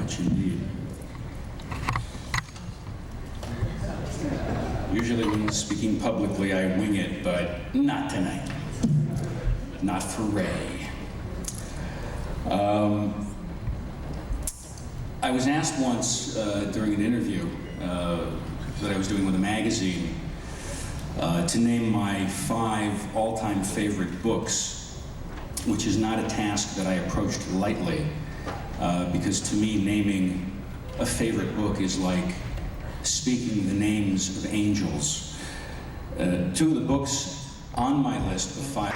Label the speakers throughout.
Speaker 1: much indeed. Usually when speaking publicly, I wing it, but not tonight. Not for Ray. I was asked once during an interview that I was doing with a magazine to name my 5 all-time favorite books, which is not a task that I approached lightly, because to me, naming a favorite book is like speaking the names of angels. 2 of the books on my list of 5.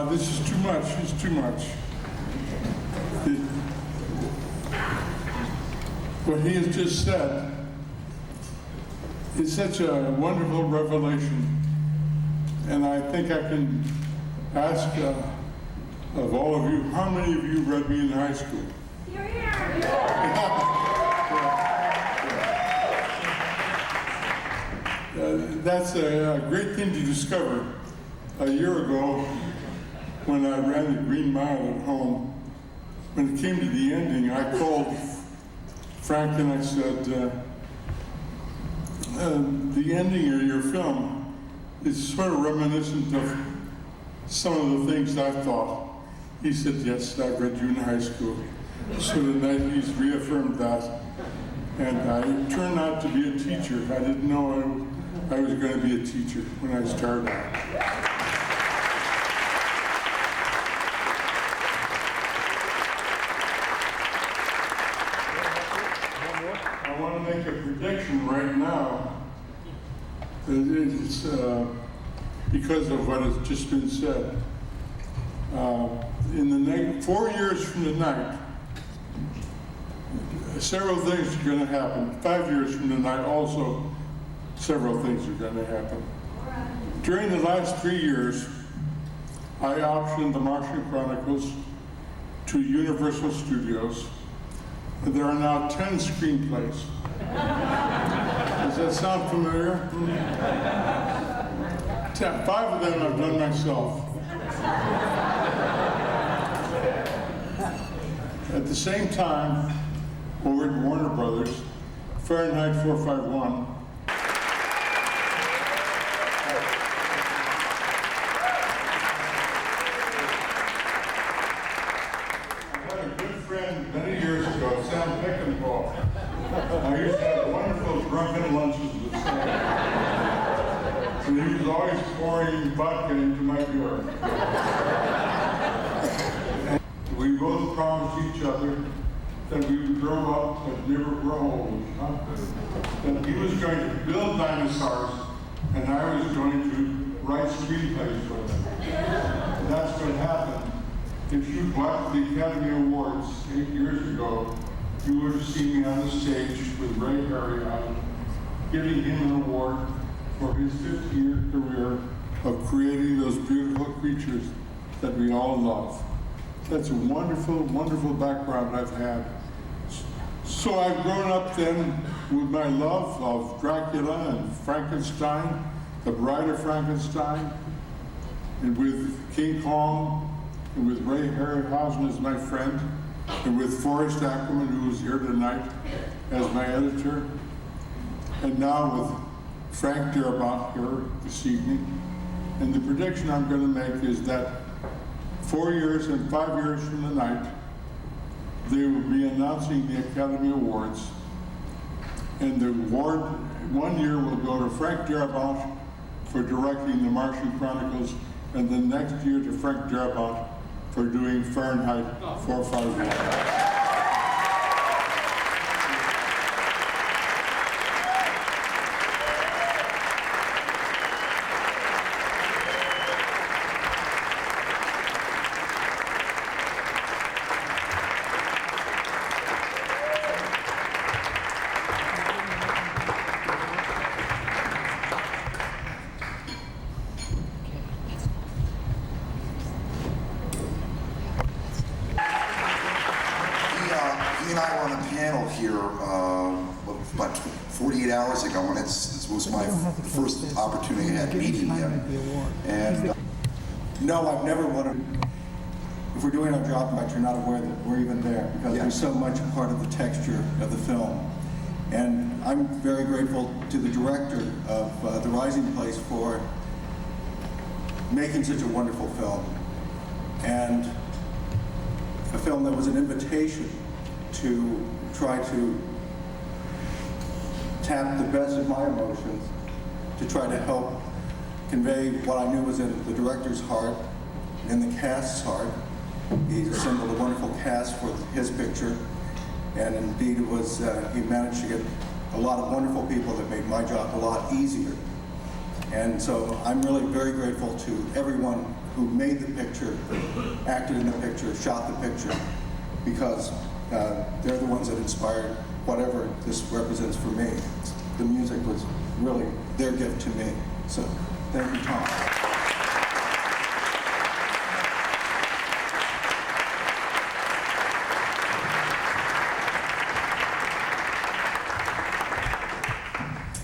Speaker 2: This is too much. It's too much. What he has just said is such a wonderful revelation, and I think I can ask of all of you, how many of you read me in high school?
Speaker 3: You're here.
Speaker 2: That's a great thing to discover. A year ago, when I ran the Green Mile at home, when it came to the ending, I called Frank and I said, the ending of your film is sort of reminiscent of some of the things I thought. He said, yes, I read you in high school. So tonight he's reaffirmed that. And I turned out to be a teacher. I didn't know I was going to be a teacher when I started. I want to make a prediction right now. It's because of what has just been said. In the next 4 years from tonight, several things are going to happen. 5 years from tonight, also, several things are going to happen. During the last 3 years, I optioned the Martian Chronicles to Universal Studios. There are now 10 screenplays. Does that sound familiar? 5 of them I've done myself. At the same time, over at Warner Brothers, Fahrenheit 451, many years ago, Sam Peckinpah. I used to have wonderful drunken lunches with Sam. And he was always pouring vodka into my beer. And we both promised each other that we would grow up but never grow old. That he was going to build dinosaurs and I was going to write screenplays for them. And that's what happened. If you watched the Academy Awards 8 years ago, you would have seen me on the stage with Ray Harryhausen, giving him an award for his 50-year career of creating those beautiful creatures that we all love. That's a wonderful, wonderful background I've had. So I've grown up then with my love of Dracula and Frankenstein, the Bride of Frankenstein, and with King Kong, and with Ray Harryhausen as my friend, and with Forrest Ackerman, who is here tonight as my editor, and now with Frank Darabont here this evening. And the prediction I'm going to make is that 4 years and 5 years from tonight, they will be announcing the Academy Awards, and the award 1 year will go to Frank Darabont for directing The Martian Chronicles, and the next year to Frank Darabont for doing Fahrenheit 451.
Speaker 3: and I were on a panel here about 48 hours ago, and this was my first opportunity I had meeting him. And
Speaker 4: no, I've never wanted. If we're doing our job right, you're not aware that we're even there because there's so much part of the texture of the film. And I'm very grateful to the director of The Rising Place for making such a wonderful film. And a film that was an invitation to try to tap the best of my emotions, to try to help convey what I knew was in the director's heart and the cast's heart. He assembled a wonderful cast for his picture, and indeed it was, he managed to get a lot of wonderful people that made my job a lot easier. And so I'm really very grateful to everyone who made the picture, acted in the picture, shot the picture, because they're the ones that inspired whatever this represents for me. The music was really their gift to me. So thank you, Tom.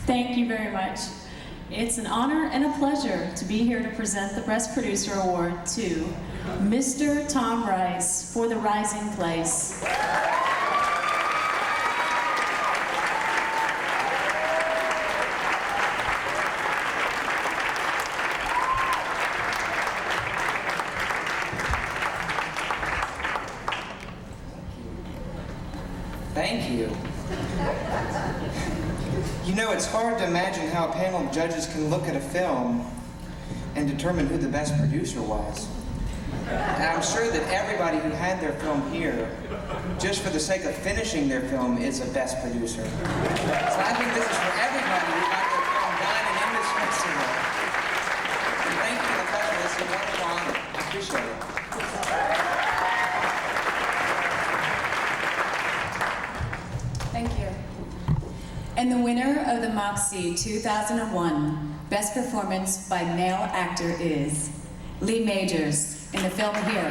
Speaker 5: Thank you very much. It's an honor and a pleasure to be here to present the Best Producer Award to Mr. Tom Rice for The Rising Place.
Speaker 6: Thank you. You know, it's hard to imagine how a panel of judges can look at a film and determine who the best producer was. And I'm sure that everybody who had their film here, just for the sake of finishing their film, is a best producer. So I think this is for everybody who got their film done and in this festival. And thank you for the festival. It's a wonderful honor. I appreciate it.
Speaker 7: Thank you. And the winner of the Moxie 2001 Best Performance by Male Actor is Lee Majors in the film Here.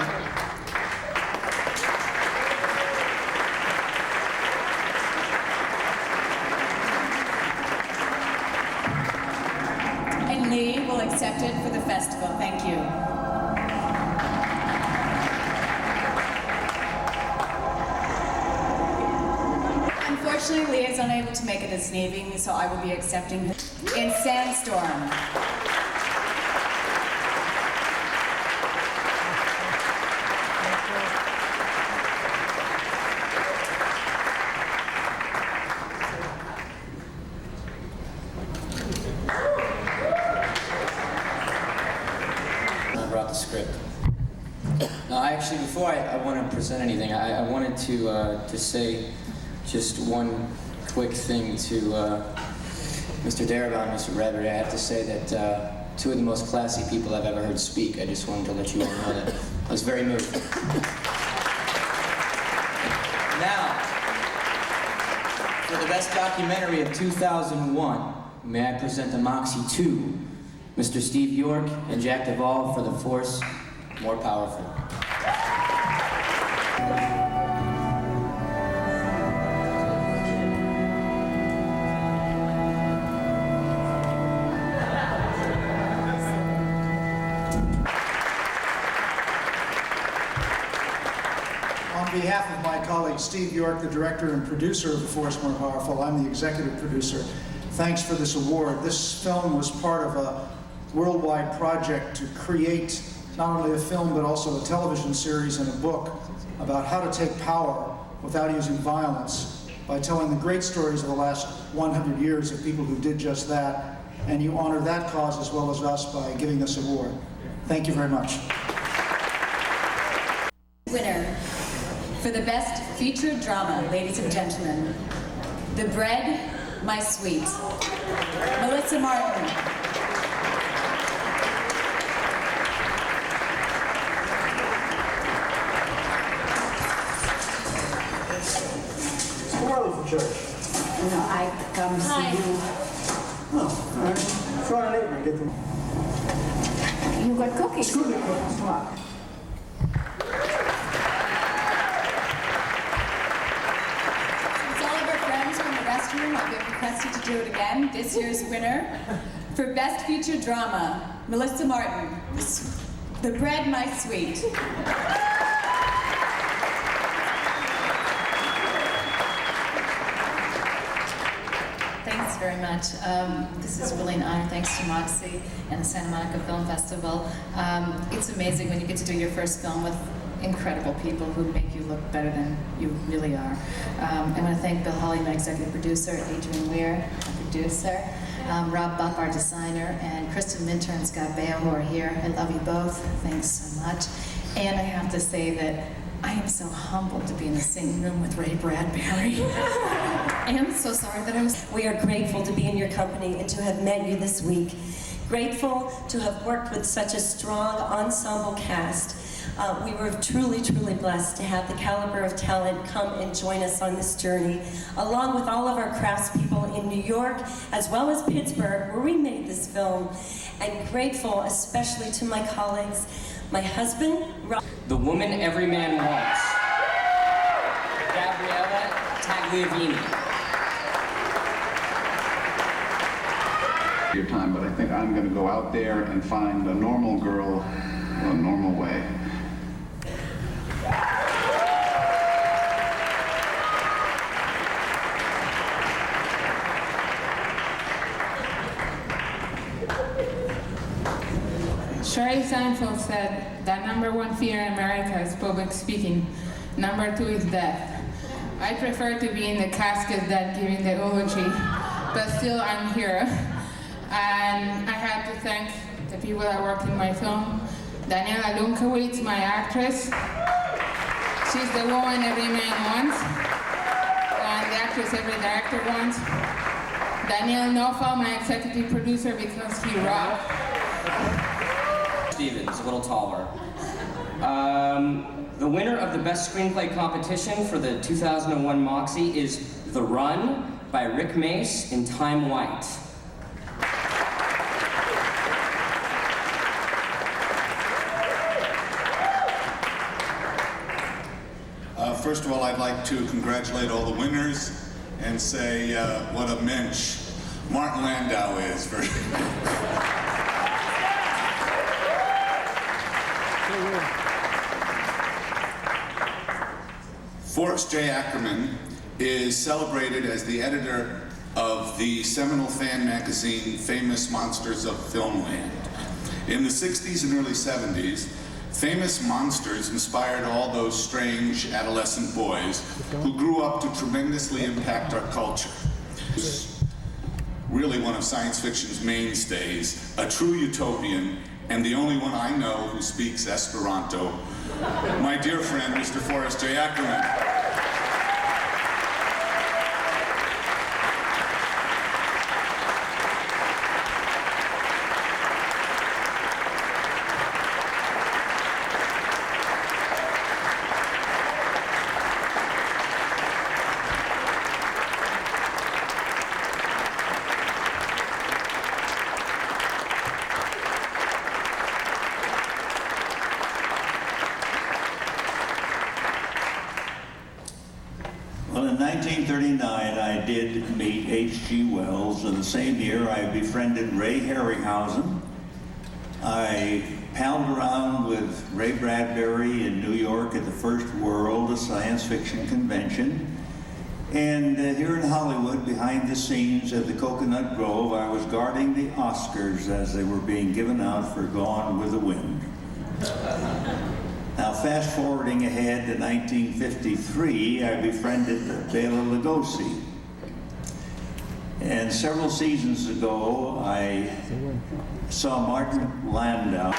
Speaker 7: And Lee will accept it for the festival. Thank you. Unfortunately, Lee is unable to make it this evening, so I will be accepting him in Sandstorm.
Speaker 8: I brought the script. No, actually, before I want to present anything, I wanted to say just one quick thing to Mr. Darabont and Mr. Bradbury. I have to say that two of the most classy people I've ever heard speak. I just wanted to let you all know that. I was very moved. Now, for the best documentary of 2001, may I present the Moxie to Mr. Steve York and Jack Duvall for The Force More Powerful.
Speaker 9: On behalf of my colleague Steve York, the director and producer of The Force More Powerful, I'm the executive producer. Thanks for this award. This film was part of a worldwide project to create not only a film but also a television series and a book about how to take power without using violence by telling the great stories of the last 100 years of people who did just that. And you honor that cause as well as us by giving this award. Thank you very much.
Speaker 7: Winner for the Best Featured Drama, ladies and gentlemen, The Bread, My Sweet, Melissa Martin.
Speaker 9: How early for church?
Speaker 7: No, I come to see you.
Speaker 9: Oh, all right. Throw it in and get them.
Speaker 7: You got cookies.
Speaker 9: Screw the cookies.
Speaker 7: Come on. do it again. This year's winner for Best Feature Drama, Melissa Martin, The Bread My Sweet.
Speaker 5: Thanks very much. This is really an honor. Thanks to Moxie and the Santa Monica Film Festival. It's amazing when you get to do your first film with incredible people who make you look better than you really are. I want to thank Bill Hawley, my executive producer, Adrian Weir, our producer, Rob Bupp, our designer, and Kristen Minter and Scott Baio, who are here. I love you both. Thanks so much. And I have to say that I am so humbled to be in the same room with Ray Bradbury. I am so sorry that I was...
Speaker 10: We are grateful to be in your company and to have met you this week. Grateful to have worked with such a strong ensemble cast. We were truly, truly blessed to have the caliber of talent come and join us on this journey, along with all of our craftspeople in New York, as well as Pittsburgh, where we made this film. And grateful especially to my colleagues, my husband, Rob.
Speaker 8: The woman every man wants. Gabriella Tagliavini.
Speaker 11: Your time, but I think I'm going to go out there and find a normal girl a normal way.
Speaker 12: Sherry Seinfeld said that #1 fear in America is public speaking. #2 is death. I prefer to be in the casket than giving the eulogy, but still I'm here. And I have to thank the people that worked in my film. Daniela Lunkowitz, my actress. She's the woman every man wants, and the actress every director wants. Daniel Nofal, my executive producer, because he rocked.
Speaker 8: Stevens, a little taller. The winner of the Best Screenplay competition for the 2001 Moxie is The Run by Rick Mace and Time White.
Speaker 13: First of all, I'd like to congratulate all the winners and say what a mensch Martin Landau is. Forrest J. Ackerman is celebrated as the editor of the seminal fan magazine Famous Monsters of Filmland. In the 60s and early 70s, Famous Monsters inspired all those strange adolescent boys who grew up to tremendously impact our culture. Really one of science fiction's mainstays, a true utopian, and the only one I know who speaks Esperanto, my dear friend, Mr. Forrest J. Ackerman.
Speaker 14: Well, in 1939, I did meet H.G. Wells. In the same year, I befriended Ray Harryhausen. I palled around with Ray Bradbury in New York at the First World, a science fiction convention. And here in Hollywood, behind the scenes at the Coconut Grove, I was guarding the Oscars as they were being given out for Gone with the Wind. Now, fast forwarding ahead to 1953, I befriended Bela Lugosi. And several seasons ago, I saw Martin Landau.